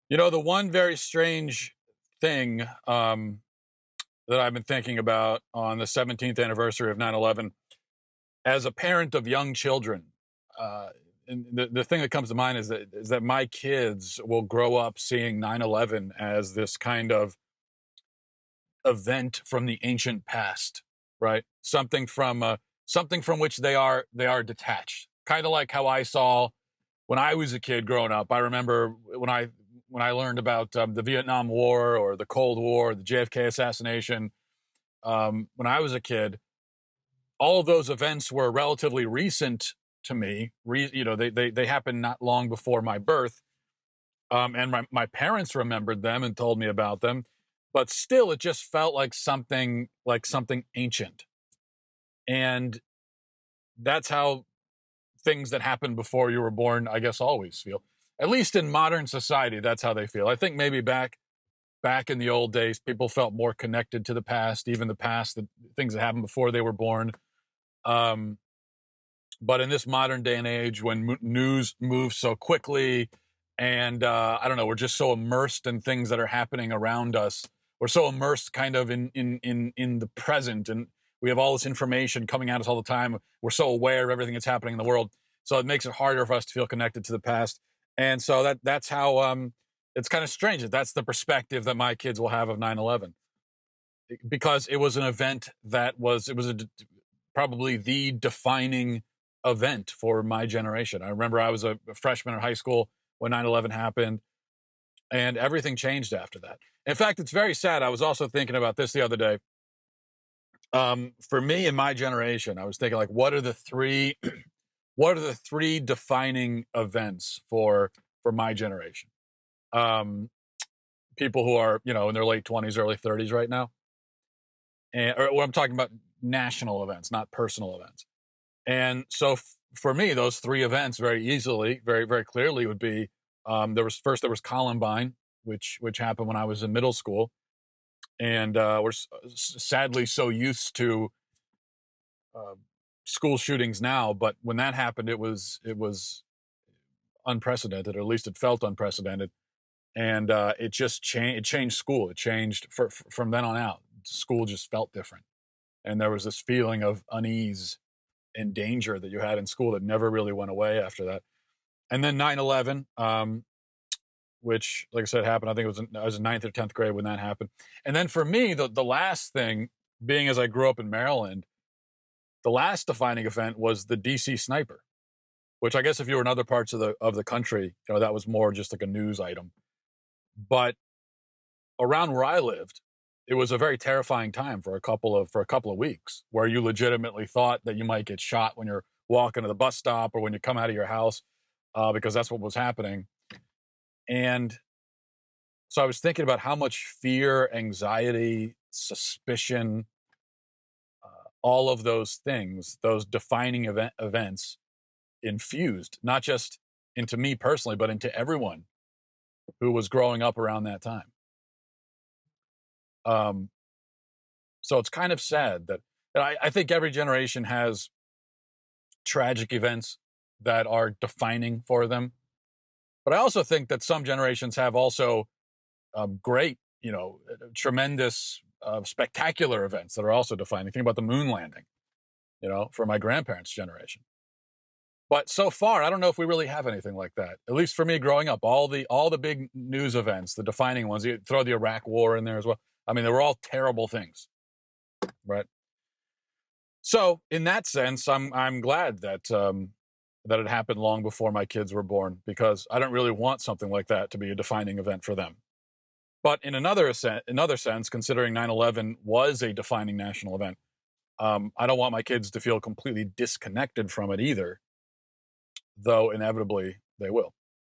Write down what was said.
You know, the one very strange thing that I've been thinking about on the 17th anniversary of 9/11, as a parent of young children, uh, and the thing that comes to mind is that my kids will grow up seeing 9/11 as this kind of event from the ancient past, right? Something from which they are detached. Kind of like how I saw when I was a kid growing up. I remember when I learned about the Vietnam War or the Cold War, the JFK assassination. When I was a kid, all of those events were relatively recent to me. They happened not long before my birth, and my parents remembered them and told me about them. But still, it just felt like something ancient, and that's how things that happened before you were born, I guess, always feel. At least in modern society, that's how they feel. I think maybe back in the old days, people felt more connected to the past, even the past, the things that happened before they were born. Um, but in this modern day and age, when news moves so quickly, and I don't know, we're just so immersed in things that are happening around us. We're so immersed, kind of in the present, and we have all this information coming at us all the time. We're so aware of everything that's happening in the world, so it makes it harder for us to feel connected to the past. And so that's how it's kind of strange that that's the perspective that my kids will have of 9/11, because it was an event that was it was probably the defining event for my generation. I remember I was a freshman in high school when 9/11 happened, and everything changed after that. In fact, it's very sad. I was also thinking about this the other day. For me and my generation, I was thinking, like, what are the three what are the three defining events for my generation? Um, People who are, in their late 20s, early 30s right now. Or what I'm talking about, national events, not personal events. And so for me, those three events very easily, very, very clearly would be, there was Columbine, which happened when I was in middle school. And we're sadly so used to uh, school shootings now, but when that happened, it was unprecedented, or at least it felt unprecedented. And it just changed. It changed school. It changed from then on out. School just felt different, and there was this feeling of unease and danger that you had in school that never really went away after that. And then 9/11, which, like I said, happened. I think I was in ninth or 10th grade when that happened. And then for me, the last thing, being as I grew up in Maryland, the last defining event was the DC sniper, which I guess if you were in other parts of the country, that was more just like a news item. But around where I lived, it was a very terrifying time for a couple of weeks, where you legitimately thought that you might get shot when you're walking to the bus stop or when you come out of your house, because that's what was happening. And so I was thinking about how much fear, anxiety, suspicion, all of those things, those defining events, infused not just into me personally, but into everyone who was growing up around that time. Um, so it's kind of sad that I think every generation has tragic events that are defining for them. But I also think that some generations have also great, tremendous, spectacular events that are also defining. Think about the moon landing, for my grandparents' generation. But so far, I don't know if we really have anything like that. At least for me, growing up, all the big news events, the defining ones. You throw the Iraq War in there as well. I mean, they were all terrible things, right? So, in that sense, I'm glad that it happened long before my kids were born, because I don't really want something like that to be a defining event for them. But in another sense, considering 9/11 was a defining national event, I don't want my kids to feel completely disconnected from it either, though inevitably they will.